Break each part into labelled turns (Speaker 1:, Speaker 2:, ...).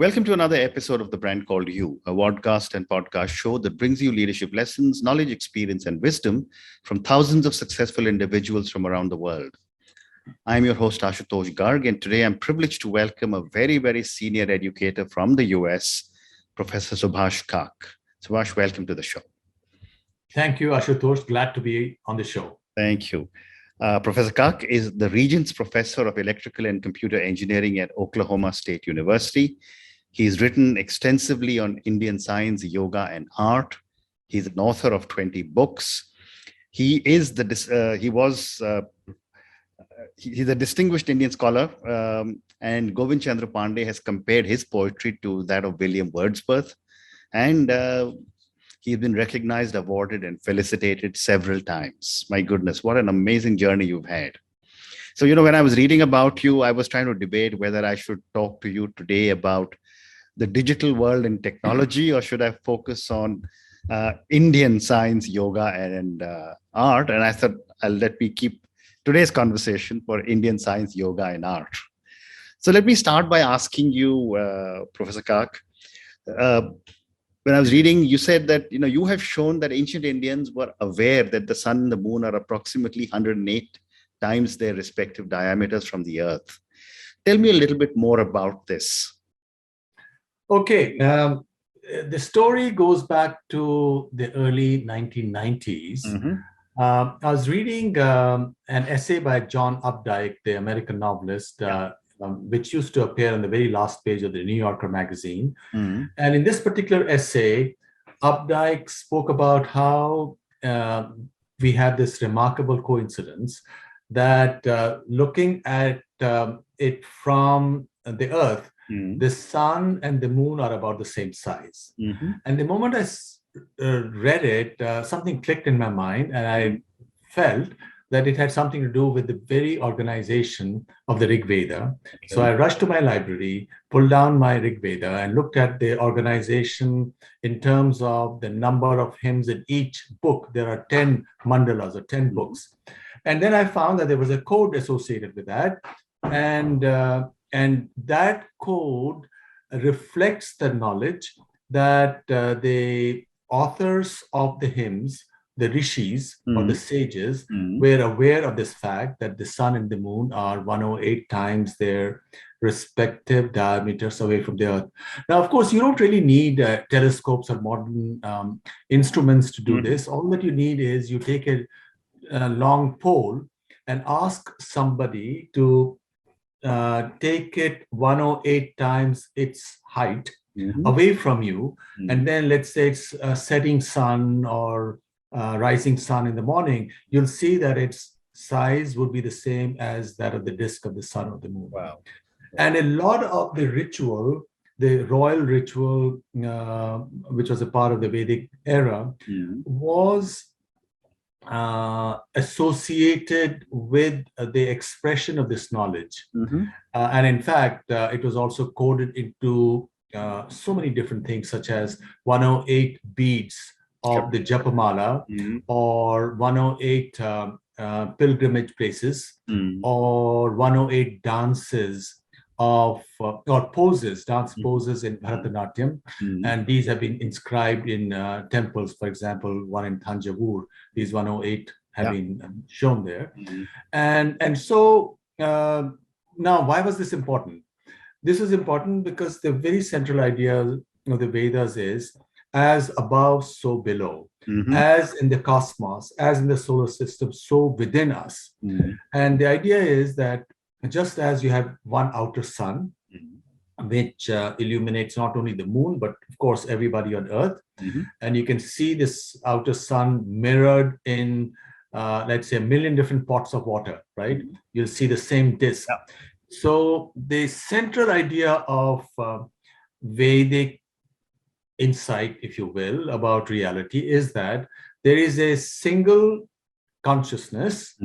Speaker 1: Welcome to another episode of The Brand Called You, a podcast and podcast show that brings you leadership lessons, knowledge, experience, and wisdom from thousands of successful individuals from around the world. I'm your host, Ashutosh Garg, and today I'm privileged to welcome a very, very senior educator from the US, Professor Subhash Kak. Subhash, welcome to the show.
Speaker 2: Thank you, Ashutosh. Glad to be on the show.
Speaker 1: Thank you. Professor Kak is the Regents Professor of Electrical and Computer Engineering at Oklahoma State University. He's written extensively on Indian science, yoga, and art. He's an author of 20 books. He's a distinguished Indian scholar, and Govind Chandra Pandey has compared his poetry to that of William Wordsworth. And he's been recognized, awarded, and felicitated several times. My goodness, what an amazing journey you've had. So, when I was reading about you, I was trying to debate whether I should talk to you today about the digital world and technology, or should I focus on Indian science, yoga, and art? And I thought, let me keep today's conversation for Indian science, yoga, and art. So let me start by asking you, Professor Kak, when I was reading, you said that, you have shown that ancient Indians were aware that the sun and the moon are approximately 108 times their respective diameters from the earth. Tell me a little bit more about this.
Speaker 2: Okay. The story goes back to the early 1990s.
Speaker 1: Mm-hmm.
Speaker 2: I was reading an essay by John Updike, the American novelist, which used to appear on the very last page of the New Yorker magazine.
Speaker 1: Mm-hmm.
Speaker 2: And in this particular essay, Updike spoke about how we have this remarkable coincidence that looking at it from the earth,
Speaker 1: Mm-hmm.
Speaker 2: the sun and the moon are about the same size.
Speaker 1: Mm-hmm.
Speaker 2: And the moment I read it, something clicked in my mind, and I felt that it had something to do with the very organization of the Rig Veda. Okay. So I rushed to my library, pulled down my Rig Veda, and looked at the organization in terms of the number of hymns in each book. There are 10 mandalas or 10 books. And then I found that there was a code associated with that. And that code reflects the knowledge that the authors of the hymns, the rishis or the sages, were aware of this fact that the sun and the moon are 108 times their respective diameters away from the earth. Now, of course, you don't really need telescopes or modern instruments to do this. All that you need is you take a long pole and ask somebody to take it 108 times its height away from you. And then let's say it's a setting sun or rising sun in the morning, you'll see that its size would be the same as that of the disk of the sun or the moon.
Speaker 1: Wow.
Speaker 2: And a lot of the ritual, the royal ritual, which was a part of the Vedic era, was associated with the expression of this knowledge. And in fact, it was also coded into so many different things, such as 108 beads of the Japamala, or 108 pilgrimage places, or 108 dances of or poses, dance poses in Bharatanatyam, and these have been inscribed in temples. For example, one in Thanjavur, these 108 have been shown there. And so now, why was this important? This is important because the very central idea of the Vedas is as above, so below. As in the cosmos, as in the solar system, so within us. And the idea is that just as you have one outer sun, which illuminates not only the moon, but of course, everybody on Earth. And you can see this outer sun mirrored in, let's say, 1 million different pots of water, right? You'll see the same disk. So the central idea of Vedic insight, if you will, about reality is that there is a single consciousness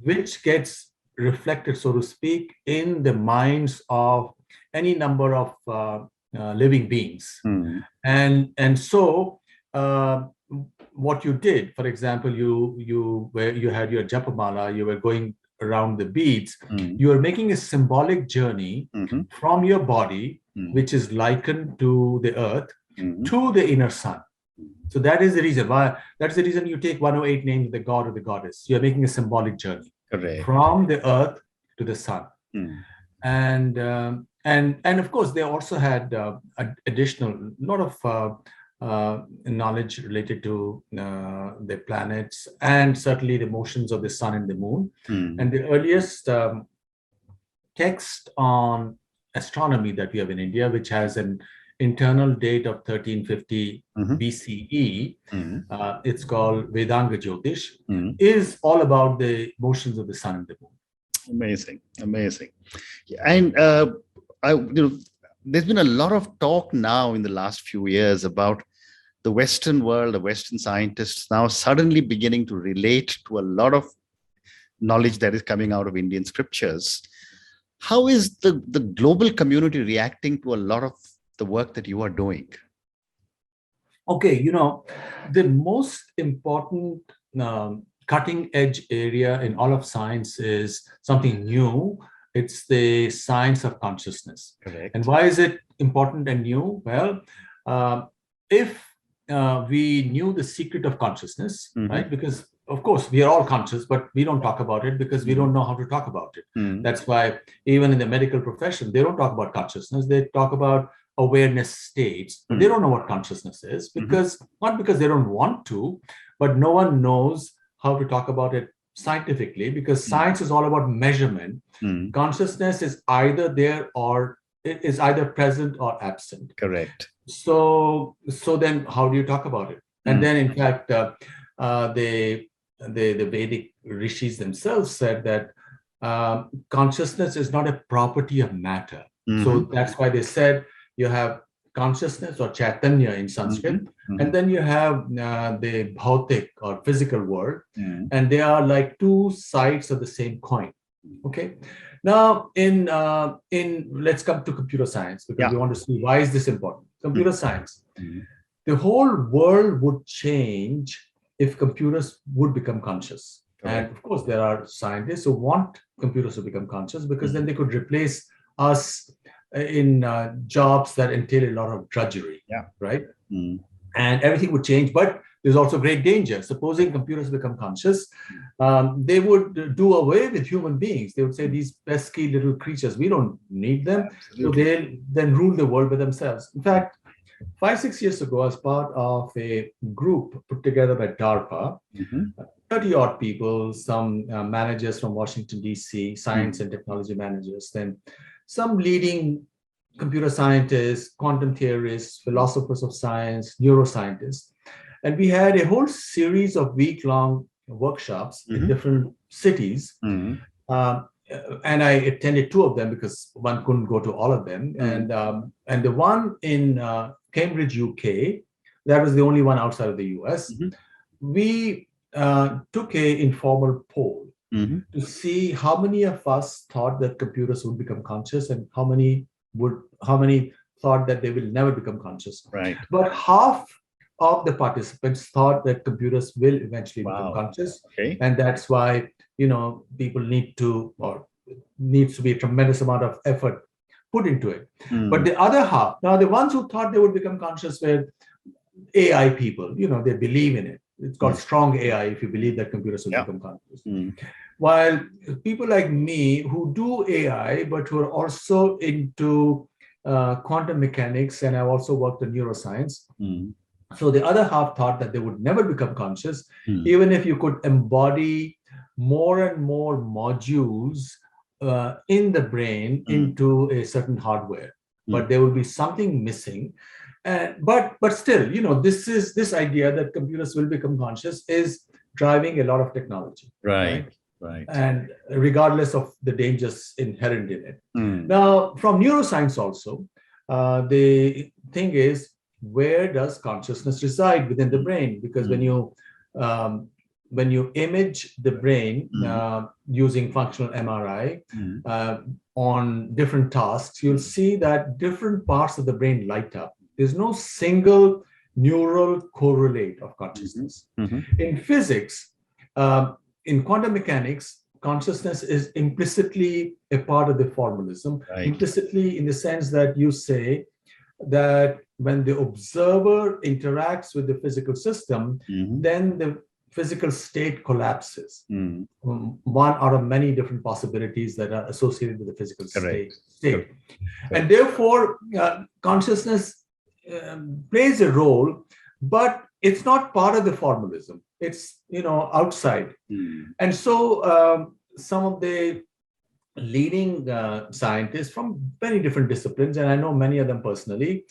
Speaker 2: which gets reflected, so to speak, in the minds of any number of living beings. And so what you did, for example, you had your Japamala, you were going around the beads, you are making a symbolic journey from your body which is likened to the earth,
Speaker 1: Mm.
Speaker 2: to the inner sun. So that is the reason why. That's the reason you take 108 names of the god or the goddess. You're making a symbolic journey.
Speaker 1: Correct.
Speaker 2: From the earth to the sun.
Speaker 1: Mm.
Speaker 2: And of course, they also had additional lot of knowledge related to the planets and certainly the motions of the sun and the moon.
Speaker 1: Mm.
Speaker 2: And the earliest text on astronomy that we have in India, which has an internal date of 1350 BCE, it's called Vedanga Jyotish, is all about the motions of the sun and the moon.
Speaker 1: Amazing, amazing. And there's been a lot of talk now in the last few years about the Western world, the Western scientists now suddenly beginning to relate to a lot of knowledge that is coming out of Indian scriptures. How is the global community reacting to a lot of the work that you are doing?
Speaker 2: Okay, the most important cutting edge area in all of science is something new. It's the science of consciousness.
Speaker 1: Correct.
Speaker 2: And why is it important and new? Well, if we knew the secret of consciousness, right? Because of course we are all conscious, but we don't talk about it because we don't know how to talk about it. That's why even in the medical profession, they don't talk about consciousness. They talk about awareness states, but they don't know what consciousness is, because not because they don't want to, but no one knows how to talk about it scientifically, because science is all about measurement. Consciousness is either there or it is either present or absent.
Speaker 1: Correct.
Speaker 2: So then how do you talk about it? And then in fact, the Vedic rishis themselves said that consciousness is not a property of matter. So that's why they said you have consciousness or chaitanya in Sanskrit, and then you have the bhautik or physical world, and they are like two sides of the same coin. Okay. Now, in let's come to computer science, because we want to see why is this important. Computer science, the whole world would change if computers would become conscious. And of course, there are scientists who want computers to become conscious, because then they could replace us in jobs that entail a lot of drudgery, right? And everything would change, but there's also great danger. Supposing computers become conscious, they would do away with human beings. They would say, these pesky little creatures, we don't need them. Absolutely. So they'll then rule the world by themselves. In fact, 5-6 years ago, as part of a group put together by DARPA, 30-odd people, some managers from Washington, D.C., science and technology managers, then some leading computer scientists, quantum theorists, philosophers of science, neuroscientists. And we had a whole series of week-long workshops in different cities. And I attended 2 of them because one couldn't go to all of them. And the one in Cambridge, UK, that was the only one outside of the US. We took an informal poll to see how many of us thought that computers would become conscious and how many thought that they will never become conscious.
Speaker 1: Right.
Speaker 2: But half of the participants thought that computers will eventually become conscious. Okay. And that's why, people needs to be a tremendous amount of effort put into it. But the other half, now the ones who thought they would become conscious were AI people, they believe in it. It's called strong AI if you believe that computers will become conscious. While people like me who do AI, but who are also into quantum mechanics, and I've also worked in neuroscience. So the other half thought that they would never become conscious, even if you could embody more and more modules in the brain into a certain hardware. But there will be something missing. But still, this idea that computers will become conscious is driving a lot of technology. Right. And regardless of the dangers inherent in it. Now, from neuroscience also, the thing is, where does consciousness reside within the brain? Because when you image the brain using functional MRI on different tasks, you'll see that different parts of the brain light up. There's no single neural correlate of consciousness. In physics, in quantum mechanics, consciousness is implicitly a part of the formalism,
Speaker 1: Right.
Speaker 2: implicitly in the sense that you say that when the observer interacts with the physical system, then the physical state collapses. One out of many different possibilities that are associated with the physical state. Correct. And therefore, consciousness plays a role, but it's not part of the formalism. It's, outside. And so some of the leading scientists from very different disciplines, and I know many of them personally,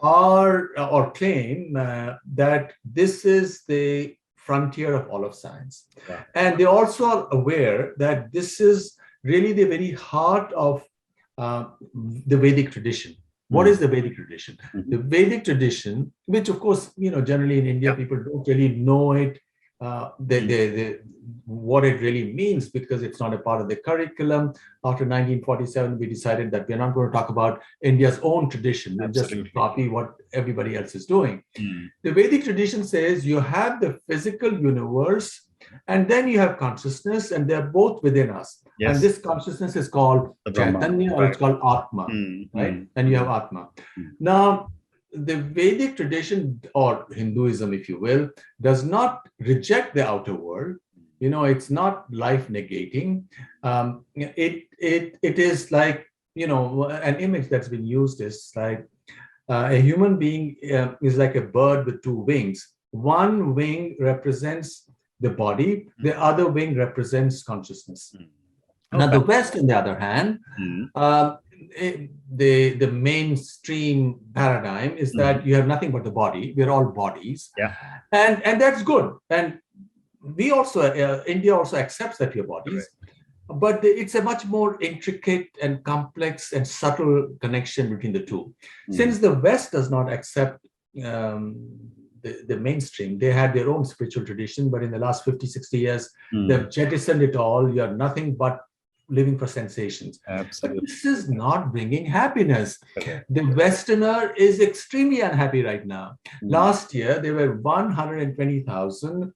Speaker 2: are or claim that this is the frontier of all of science. Yeah. And they also are aware that this is really the very heart of the Vedic tradition. What is the Vedic tradition? The Vedic tradition, which of course, generally in India, people don't really know it, what it really means, because it's not a part of the curriculum. After 1947, we decided that we're not going to talk about India's own tradition. We'll just copy what everybody else is doing. The Vedic tradition says you have the physical universe, and then you have consciousness, and they're both within us. Yes. And this consciousness is called Chaitanya, or it's called Atma, right? And you have Atma. Now, the Vedic tradition, or Hinduism, if you will, does not reject the outer world. It's not life negating. It is like, an image that's been used is like a human being is like a bird with two wings. One wing represents the body, the other wing represents consciousness. Now, the West, on the other hand, the mainstream paradigm is that you have nothing but the body. We're all bodies, and that's good. And we also, India also accepts that we're bodies, but it's a much more intricate and complex and subtle connection between the two. Since the West does not accept the mainstream, they had their own spiritual tradition, but in the last 50, 60 years, they've jettisoned it all. You are nothing but living for sensations. Absolutely. But this is not bringing happiness. The Westerner is extremely unhappy right now. Last year, there were 120,000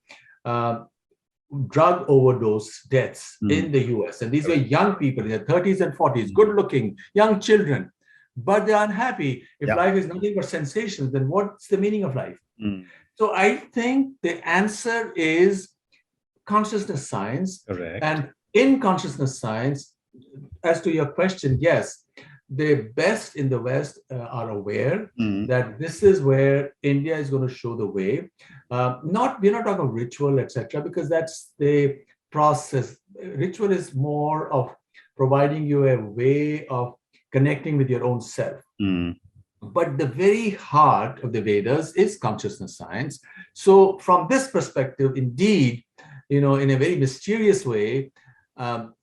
Speaker 2: drug overdose deaths in the US. And these were young people in their 30s and 40s, good looking, young children. But they're unhappy. If life is nothing but sensations, then what's the meaning of life? So I think the answer is consciousness science. Correct. And in consciousness science, as to your question, yes, the best in the West are aware that this is where India is going to show the way. We're not talking about ritual, etc., because that's the process. Ritual is more of providing you a way of connecting with your own self. But the very heart of the Vedas is consciousness science. So from this perspective, indeed, in a very mysterious way,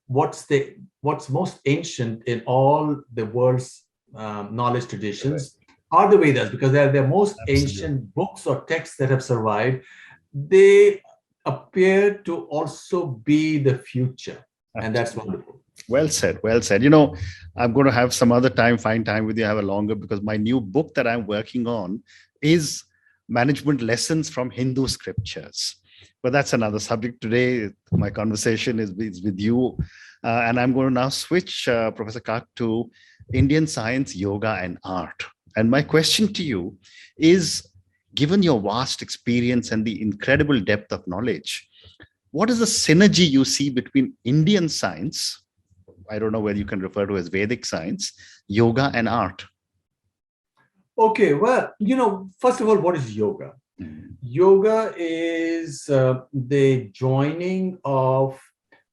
Speaker 2: what's most ancient in all the world's knowledge traditions are the Vedas, because they're the most ancient books or texts that have survived. They appear to also be the future. And that's wonderful.
Speaker 1: Well said. Well said. I'm going to have some other time, find time with you, have a longer, because my new book that I'm working on is Management Lessons from Hindu Scriptures. But that's another subject today. My conversation is with you. And I'm going to now switch, Professor Kak, to Indian science, yoga, and art. And my question to you is, given your vast experience and the incredible depth of knowledge, what is the synergy you see between Indian science, I don't know whether you can refer to as Vedic science, yoga, and art?
Speaker 2: Okay, well, first of all, what is yoga? Yoga is the joining of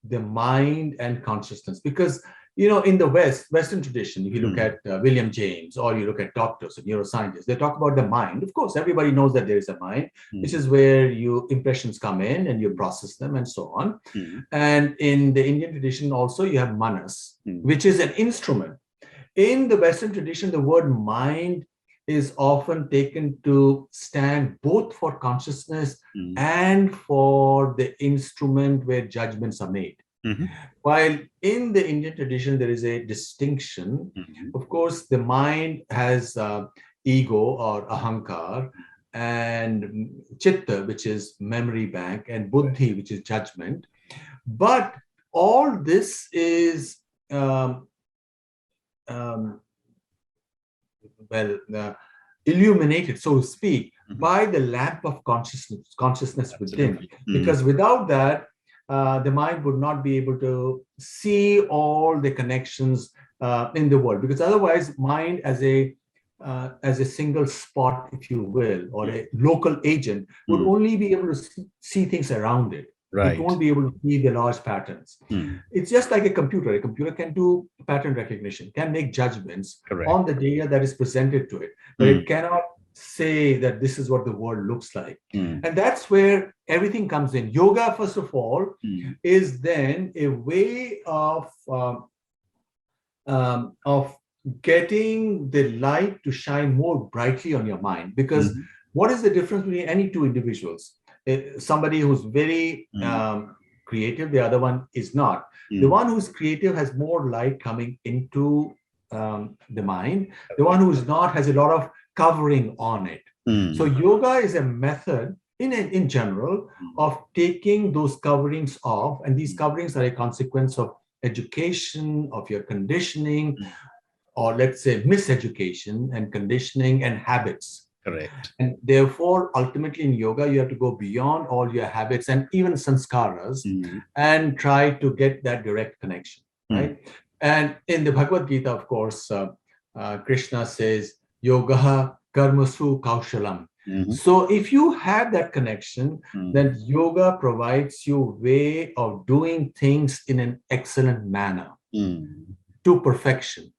Speaker 2: the mind and consciousness, because in the Western tradition, if you look at William James, or you look at doctors and neuroscientists, they talk about the mind. Of course, everybody knows that there is a mind, which is where impressions come in and you process them and so on. And in the Indian tradition also, you have manus, which is an instrument. In the Western tradition, the word mind is often taken to stand both for consciousness and for the instrument where judgments are made. While in the Indian tradition, there is a distinction. Of course, the mind has ego or ahamkara, and chitta, which is memory bank, and buddhi, which is judgment. But all this is um, um, illuminated, so to speak, by the lamp of consciousness within. Because without that, the mind would not be able to see all the connections in the world. Because otherwise, mind as a single spot, if you will, or a local agent, would only be able to see things around it.
Speaker 1: Right.
Speaker 2: It won't be able to see the large patterns. It's just like a computer. A computer can do pattern recognition, can make judgments on the data that is presented to it, but it cannot say that this is what the world looks like. And that's where everything comes in. Yoga, first of all, is then a way of getting the light to shine more brightly on your mind. Because what is the difference between any two individuals? Somebody who's very creative, the other one is not. The one who's creative has more light coming into the mind. The one who's not has a lot of covering on it. So yoga is a method in general of taking those coverings off, and these coverings are a consequence of education, of your conditioning, or let's say miseducation and conditioning and habits.
Speaker 1: Correct.
Speaker 2: And therefore, ultimately in yoga, you have to go beyond all your habits and even sanskaras and try to get that direct connection, right? And in the Bhagavad Gita, of course, Krishna says, yoga karmasu kaushalam. So if you have that connection, then yoga provides you a way of doing things in an excellent manner to perfection.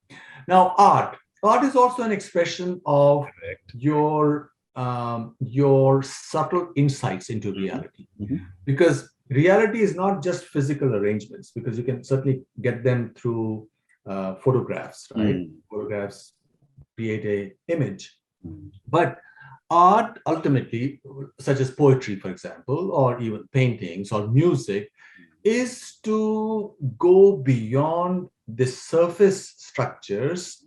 Speaker 2: Now, art is also an expression of your subtle insights into reality. Because reality is not just physical arrangements, because you can certainly get them through photographs, right? Photographs create an image. But art ultimately, such as poetry, for example, or even paintings or music, is to go beyond the surface structures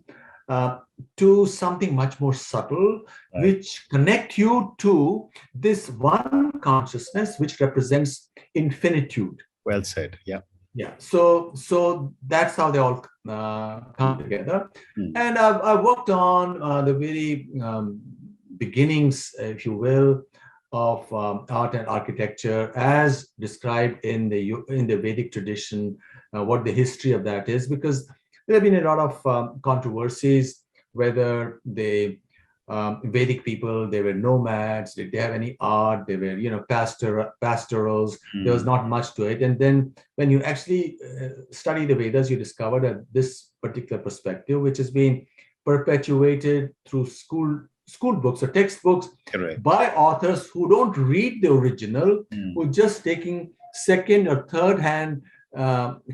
Speaker 2: to something much more subtle, which connect you to this one consciousness, which represents infinitude.
Speaker 1: Well said. Yeah.
Speaker 2: Yeah. So that's how they all come together. And I've worked on the very beginnings, if you will, of art and architecture as described in the Vedic tradition, what the history of that is, because there have been a lot of controversies whether the Vedic people, they were nomads, did they have any art, they were, pastorals, there was not much to it. And then when you actually study the Vedas, you discover that this particular perspective, which has been perpetuated through school books or textbooks by authors who don't read the original, who are just taking second or third hand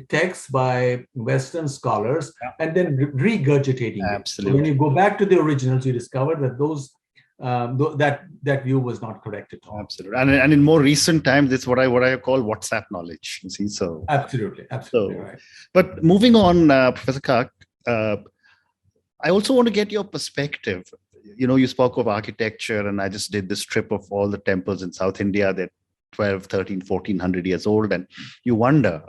Speaker 2: texts by Western scholars and then regurgitating it. So when you go back to the originals, you discover that those that view was not correct at all.
Speaker 1: Absolutely. And in more recent times, it's what I call WhatsApp knowledge. You see, so
Speaker 2: absolutely right.
Speaker 1: But moving on, Professor Kak, I also want to get your perspective. You spoke of architecture, and I just did this trip of all the temples in South India that 12, 13, 1400 years old. And you wonder,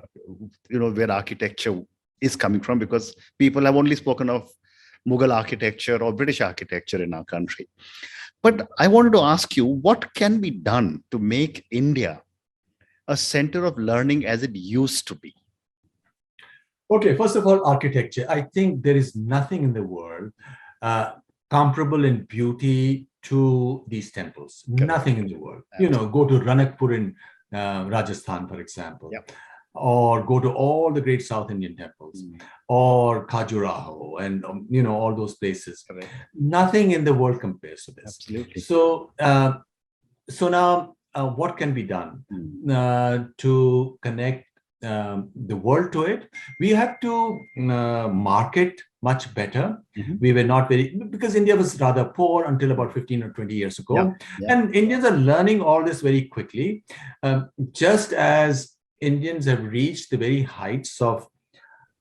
Speaker 1: where architecture is coming from, because people have only spoken of Mughal architecture or British architecture in our country. But I wanted to ask you, what can be done to make India a center of learning as it used to be?
Speaker 2: Okay, first of all, architecture. I think there is nothing in the world comparable in beauty to these temples. Correct. Nothing in the world. Absolutely. Go to Ranakpur in Rajasthan, for example, or go to all the great South Indian temples, or Khajuraho, and all those places. Correct. Nothing in the world compares to this.
Speaker 1: Absolutely.
Speaker 2: So, now what can be done to connect the world to it? We have to market much better. We were not because India was rather poor until about 15 or 20 years ago. And Indians are learning all this very quickly. Just as Indians have reached the very heights of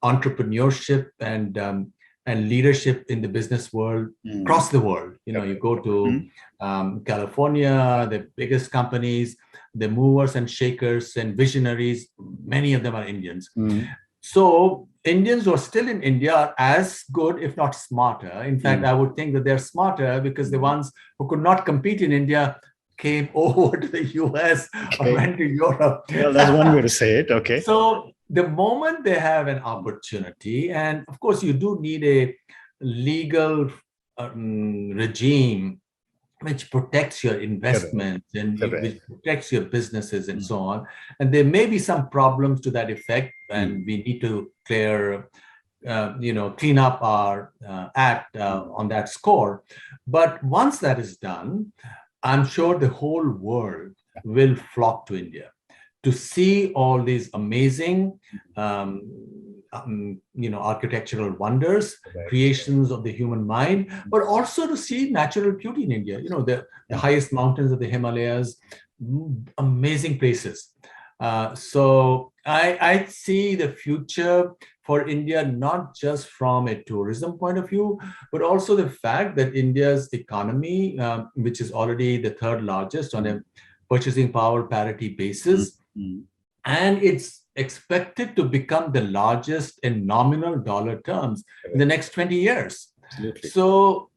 Speaker 2: entrepreneurship and leadership in the business world across the world. You go to California, the biggest companies the movers and shakers and visionaries, many of them are Indians. So Indians who are still in India are as good, if not smarter. In fact, I would think that they're smarter because the ones who could not compete in India came over to the US or went to Europe.
Speaker 1: Well, that's one way to say it. Okay.
Speaker 2: So the moment they have an opportunity, and of course, you do need a legal regime which protects your investments and which protects your businesses and so on. And there may be some problems to that effect, and we need to clean up our act on that score. But once that is done, I'm sure the whole world will flock to India to see all these amazing architectural wonders, creations of the human mind, but also to see natural beauty in India. The highest mountains of the Himalayas, amazing places. So I see the future for India, not just from a tourism point of view, but also the fact that India's economy, which is already the third largest on a purchasing power parity basis, and it's expected to become the largest in nominal dollar terms in the next 20 years.
Speaker 1: Absolutely.
Speaker 2: So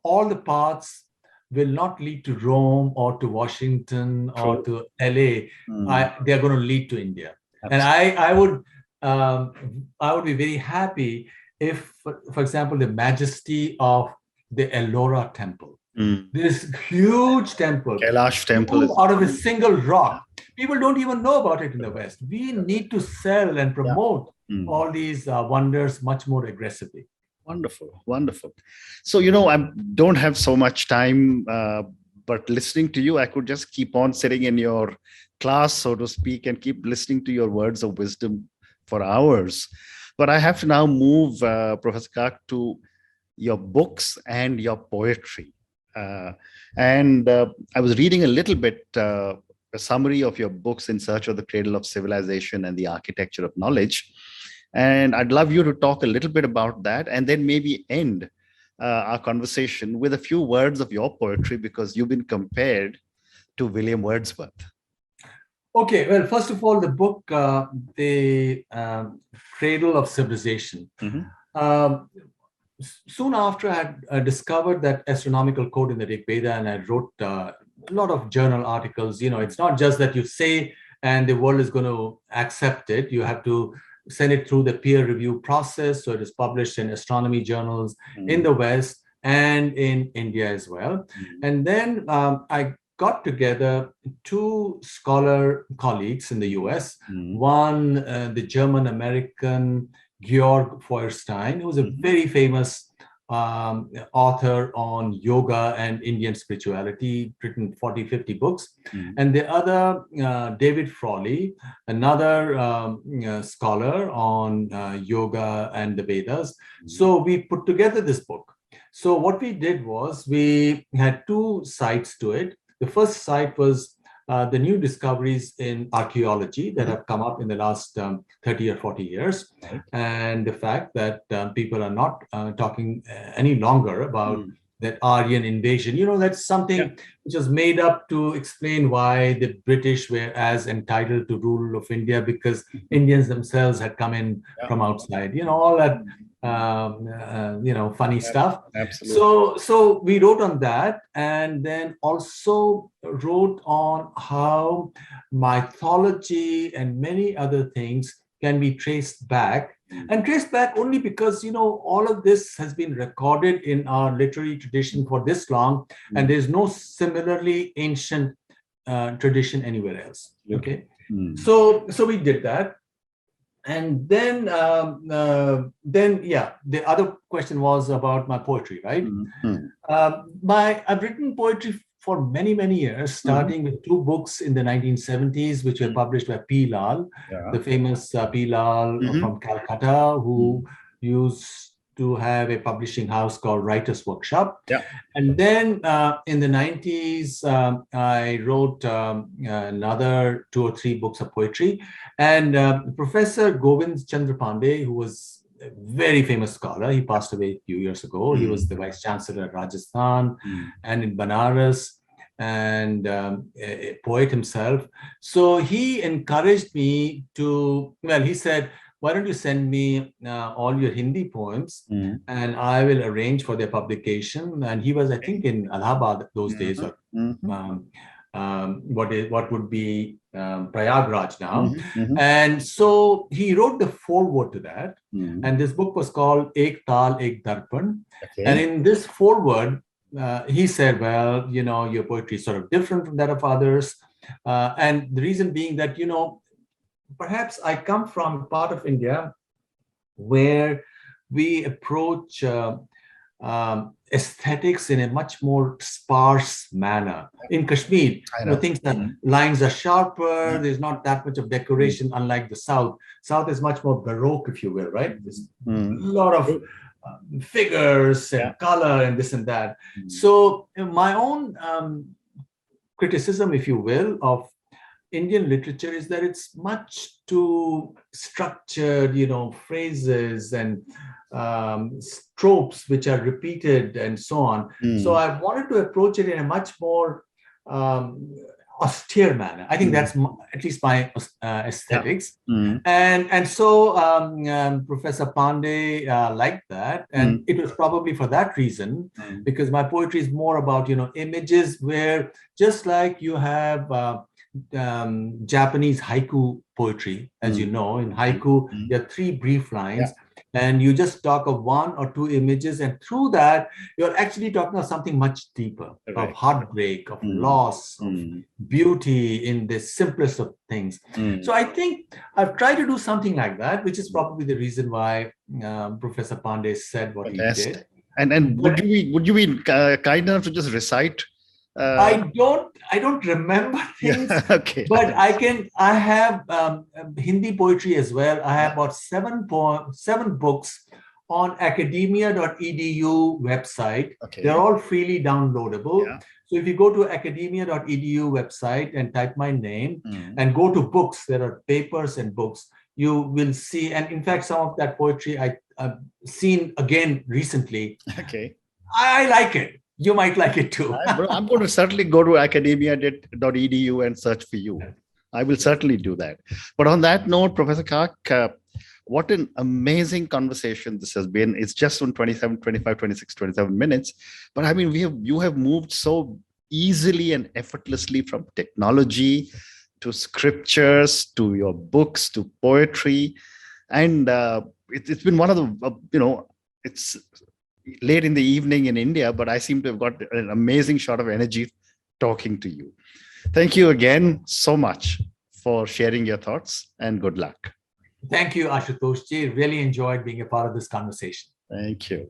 Speaker 2: all the paths will not lead to Rome or to Washington or to LA. They're going to lead to India. Absolutely. And I would be very happy if, for example, the majesty of the Ellora temple, this huge temple,
Speaker 1: Kailash temple,
Speaker 2: out of a single rock. People don't even know about it in the West. We need to sell and promote all these wonders much more aggressively.
Speaker 1: Wonderful, wonderful. So, I don't have so much time, but listening to you, I could just keep on sitting in your class, so to speak, and keep listening to your words of wisdom for hours. But I have to now move, Professor Kak, to your books and your poetry. I was reading a little bit a summary of your books, In Search of the Cradle of Civilization and the Architecture of Knowledge. And I'd love you to talk a little bit about that, and then maybe end our conversation with a few words of your poetry, because you've been compared to William Wordsworth.
Speaker 2: Okay, well, first of all, the book, The Cradle of Civilization. Soon after, I had discovered that astronomical code in the Rig Veda, and I wrote a lot of journal articles. It's not just that you say and the world is going to accept it. You have to send it through the peer review process. So it is published in astronomy journals in the West and in India as well. And then I got together two scholar colleagues in the US. One, the German-American Georg Feuerstein, who was a very famous author on yoga and Indian spirituality, written 40, 50 books. And the other, David Frawley, another scholar on yoga and the Vedas. So we put together this book. So what we did was we had two sides to it. The first side was the new discoveries in archaeology that have come up in the last 30 or 40 years. And the fact that people are not talking any longer about that Aryan invasion. That's something which was made up to explain why the British were as entitled to rule of India, because Indians themselves had come in from outside. All that funny stuff.
Speaker 1: Absolutely.
Speaker 2: So we wrote on that, and then also wrote on how mythology and many other things can be traced back, and traced back only because all of this has been recorded in our literary tradition for this long, and there's no similarly ancient tradition anywhere else. Okay, so we did that. And then the other question was about my poetry, right? I've written poetry for many, many years, starting with two books in the 1970s, which were published by P. Lal, the famous P. Lal from Calcutta, who used to have a publishing house called Writers Workshop. And then in the 90s, I wrote another 2 or 3 books of poetry. And Professor Govind Chandra Pandey, who was a very famous scholar, he passed away a few years ago. He was the Vice Chancellor at Rajasthan and in Banaras. and a poet himself. So he encouraged me to, well, he said, why don't you send me all your Hindi poems and I will arrange for their publication. And he was, I think, in Allahabad those days, or what would be Prayagraj now. And so he wrote the foreword to that. And this book was called Ek Tal, Ek Darpan. And in this foreword, he said, well, you know, your poetry is sort of different from that of others. And the reason being that, you know, perhaps I come from a part of India where we approach aesthetics in a much more sparse manner. In Kashmir, you know, things that lines are sharper, there's not that much of decoration, unlike the South. South is much more Baroque, if you will, right? There's a lot of figures and color and this and that. So my own criticism, if you will, of Indian literature is that it's much too structured, you know, phrases and tropes which are repeated and so on. So I wanted to approach it in a much more austere manner. I think that's at least my aesthetics. And so Professor Pandey liked that. And it was probably for that reason, because my poetry is more about, you know, images where just like you have Japanese haiku poetry, as you know, in haiku, there are 3 brief lines. And you just talk of 1 or 2 images, and through that, you're actually talking of something much deeper, of heartbreak, of loss, of beauty in the simplest of things. So I think I've tried to do something like that, which is probably the reason why Professor Pandey said what he did.
Speaker 1: And would you be kind enough to just recite?
Speaker 2: I don't remember things, but I have Hindi poetry as well. I have about 7 books on academia.edu website. They're all freely downloadable. So if you go to academia.edu website and type my name and go to books, there are papers and books, you will see. And in fact, some of that poetry I've seen again recently. I like it. You might like it too.
Speaker 1: I'm going to certainly go to academia.edu and search for you. I will certainly do that. But on that note, Professor Kak, what an amazing conversation this has been. It's just on 27 minutes. But I mean, you have moved so easily and effortlessly from technology to scriptures, to your books, to poetry. And it's been one of the, it's late in the evening in India, but I seem to have got an amazing shot of energy talking to you. Thank you again so much for sharing your thoughts, and good luck.
Speaker 2: Thank you, Ashutosh ji. Really enjoyed being a part of this conversation.
Speaker 1: Thank you.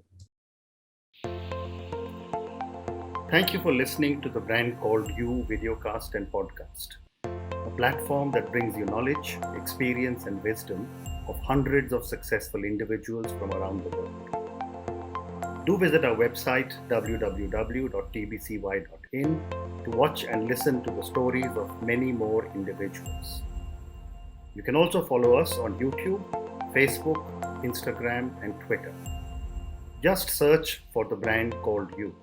Speaker 1: Thank you for listening to the Brand Called You videocast and podcast, a platform that brings you knowledge, experience, and wisdom of hundreds of successful individuals from around the world. Do visit our website www.tbcy.in to watch and listen to the stories of many more individuals. You can also follow us on YouTube, Facebook, Instagram, and Twitter. Just search for the Brand Called You.